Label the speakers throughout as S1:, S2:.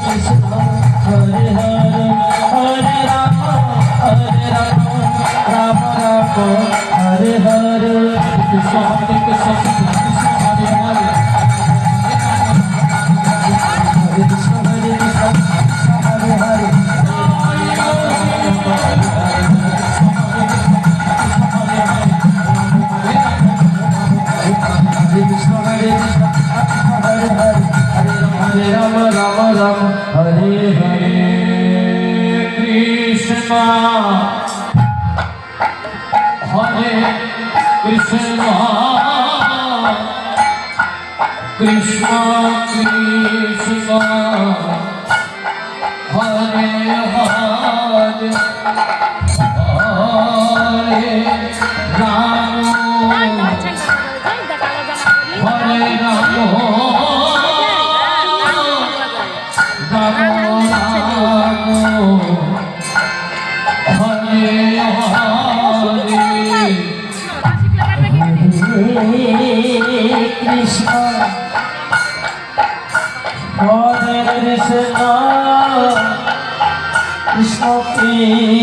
S1: Krishna Krishna Hare Hare Hare Rama Hare Rama Rama Hare Hare Krishna Hare Krishna, Krishna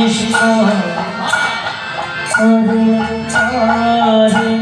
S1: Krishna, Hare Hare.